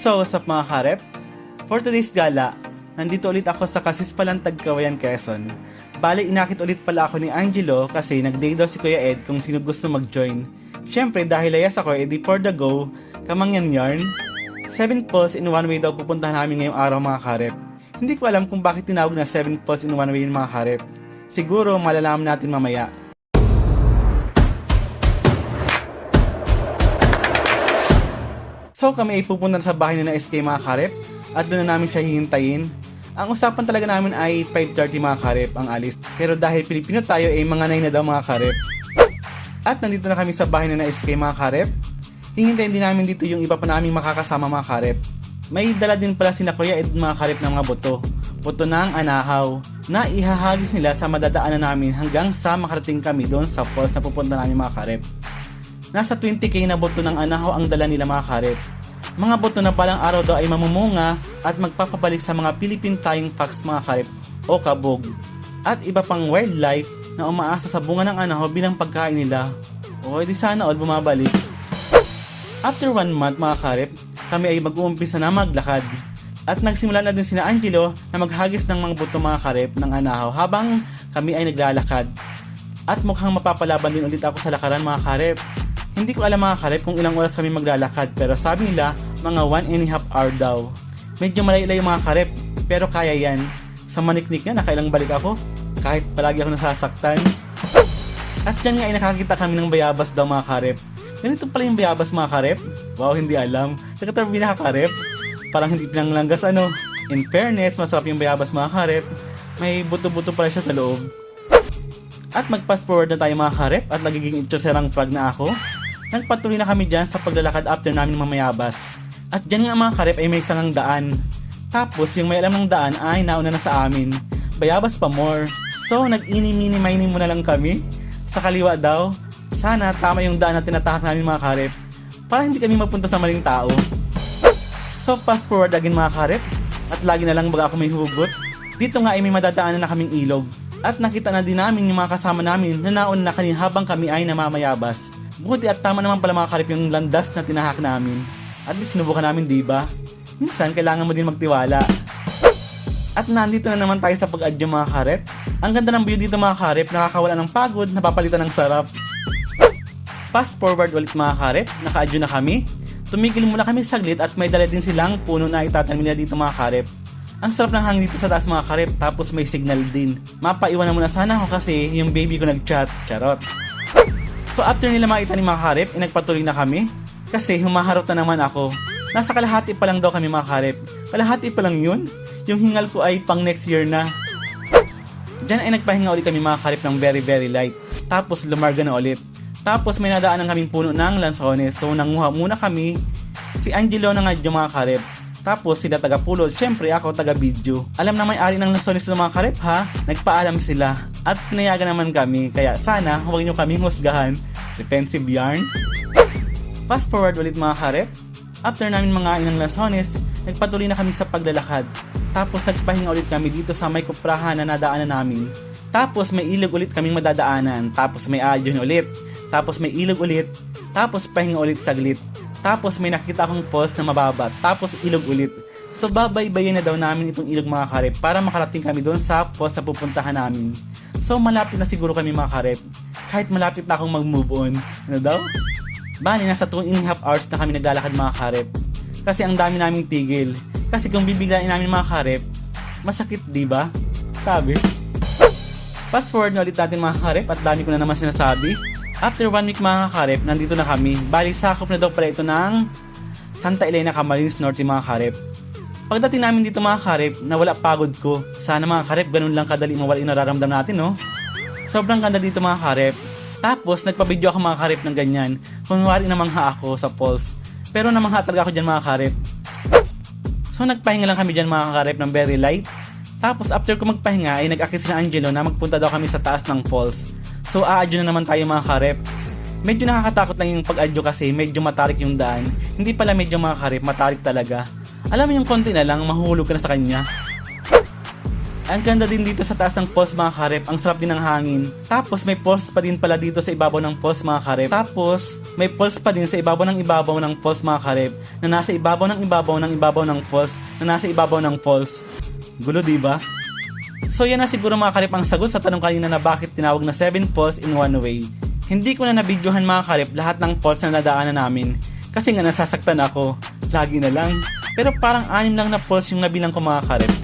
So, what's up mga karep? For today's gala, nandito ulit ako sa Kasispalan Tagkawayan, Quezon. Bale, inakit ulit pala ako ni Angelo kasi nag-day daw si Kuya Ed kung sino gusto mag-join. Siyempre, dahil layas ako, edi for the go, kamangyan yarn. 7 falls in one way daw pupuntahan namin ngayong araw mga karep. Hindi ko alam kung bakit tinawag na 7 falls in one way yung mga karep. Siguro malalaman natin mamaya. So kami ay pupunta sa bahay na SK mga karep at doon na namin siya hihintayin. Ang usapan talaga namin ay 5:30 mga karep ang alis. Pero dahil Pilipino tayo ay mga 9 na daw mga karep. At nandito na kami sa bahay na SK mga karep. Hihintayin din namin dito yung iba pa naming makakasama mga karep. May dala din pala sina Kuya Ed mga karep ng mga boto. Boto ng anahaw na ihahagis nila sa madadaanan namin hanggang sa makarating kami doon sa falls na pupunta namin mga karep. Nasa 20k na boto ng anahaw ang dala nila mga karep. Mga boto na balang araw daw ay mamumunga at magpapabalik sa mga Philippine Flying Fox mga karep o kabog. At iba pang wildlife na umaasa sa bunga ng anahaw bilang pagkain nila. O edi sana all bumabalik. After 1 month mga karep, kami ay mag-uumpisa na maglakad. At nagsimula na din sina Angelo na maghagis ng mga boto mga karep ng anahaw habang kami ay naglalakad. At mukhang mapapalaban din ulit ako sa lakaran mga karep. Hindi ko alam mga karep kung ilang oras kami maglalakad pero sabi nila mga 1.5 hour daw. Medyo malayo-layo mga karep pero kaya yan. Sa maniknik niya nakailang balik ako kahit palagi ako nasasaktan. At dyan nga ay nakakita kami ng bayabas daw mga karep. Ganito pala yung bayabas mga karep? Wow, hindi alam. Nagkatabi na karep? Parang hindi pinanglanggas ano. In fairness, masarap yung bayabas mga karep. May buto-buto pala siya sa loob. At mag-fast forward na tayo mga karep at nagiging itchoserang frog na ako. Nagpatuloy na kami dyan sa paglalakad after namin mamayabas. At dyan nga mga karep ay may sangang daan. Tapos yung may alam ng daan ay nauna na sa amin. Bayabas pa more. So nag-ini-mini-mining muna lang kami. Sa kaliwa daw. Sana tama yung daan na tinatahak namin mga karep. Para hindi kami mapunta sa maling tao. So fast forward again mga karep. At lagi na lang baga ako may hugot. Dito nga ay may madadaanan na kaming ilog. At nakita na din namin yung mga kasama namin na nauna na kanina habang kami ay namamayabas. Buti at tama naman pala mga karep yung landas na tinahak namin. At least sinubukan namin diba? Minsan kailangan mo din magtiwala. At nandito na naman tayo sa pag-adyo mga karep. Ang ganda ng view dito mga karep, nakakawala ng pagod, napapalitan ng sarap. Fast forward ulit mga karep, naka-adyo na kami. Tumigil muna kami saglit at may dala din silang puno na itatanim nila dito mga karep. Ang sarap ng hangin dito sa taas mga karep, tapos may signal din. Mapaiwan na muna sana ako kasi yung baby ko nag-chat, charot. So after nila makita ni mga karep, nagpatuloy na kami. Kasi humaharap na naman ako. Nasa kalahati pa lang daw kami mga karep. Kalahati pa lang yun. Yung hingal ko ay pang next year na. Diyan ay nagpahinga ulit kami mga karep ng very light. Tapos lumarga na ulit. Tapos may nadaanan kaming puno ng lansones. So nanguha muna kami. Si Angelo na nga yung mga karep. Tapos sila taga-pulot, syempre ako taga-video. Alam na may-ari ng lansones ng mga karep ha. Nagpaalam sila. At pinayagan naman kami. Kaya sana huwag nyo kaming husgahan. Defensive yarn. Fast forward ulit mga karep. After namin mangain ng lansones, nagpatuloy na kami sa paglalakad. Tapos nagpahinga ulit kami dito sa may kuprahan na nadaanan namin. Tapos may ilog ulit kaming madadaanan. Tapos may adyon ulit. Tapos may ilog ulit. Tapos pahinga ulit saglit. Tapos may nakita akong falls na mababa. Tapos ilog ulit. So babaybayin na daw namin itong ilog mga karep para makarating kami doon sa falls na pupuntahan namin. So malapit na siguro kami mga karep. Kahit malapit na akong mag-move on. Ano daw? Bali nasa 2.5 hours na kami naglalakad mga karep. Kasi ang dami naming tigil. Kasi kung bibiglain namin mga karep, masakit diba? Sabi. Fast forward na ulit natin mga karep at dami ko na naman sinasabi. After 1 week mga karep, nandito na kami. Bali sakop na daw pala ito ng Santa Elena, Camarines Norte mga karep. Pagdating namin dito mga karep, nawala pagod ko. Sana mga karep, ganun lang kadali mawala yung nararamdam natin no? Sobrang ganda dito mga karep. Tapos nagpa-video ako mga karep ng ganyan. Kunwari namangha ako sa falls. Pero namangha talaga ako dyan mga karep. So nagpahinga lang kami dyan mga karep ng very light. Tapos after ko magpahinga ay nag-akit si Angelo na magpunta daw kami sa taas ng falls. So aadyo na naman tayo mga karep. Medyo nakakatakot lang yung pag-adyo kasi medyo matarik yung daan. Hindi pala medyo mga karep, matarik talaga. Alam mo yung konti na lang, mahulog ka na sa kanya. Ang ganda din dito sa taas ng falls mga karep, ang sarap din ng hangin. Tapos may falls pa din pala dito sa ibabaw ng falls mga karep. Tapos may falls pa din sa ibabaw ng falls mga karep, na nasa ibabaw ng ibabaw ng falls, na nasa ibabaw ng falls. Gulo diba? So yan na siguro mga karep ang sagot sa tanong kanina na bakit tinawag na 7 falls in one way. Hindi ko na nabidyohan mga karep lahat ng falls na nadaanan namin kasi nga nasasaktan ako. Lagi na lang. Pero parang 6 lang na falls yung nabilang ko mga karep.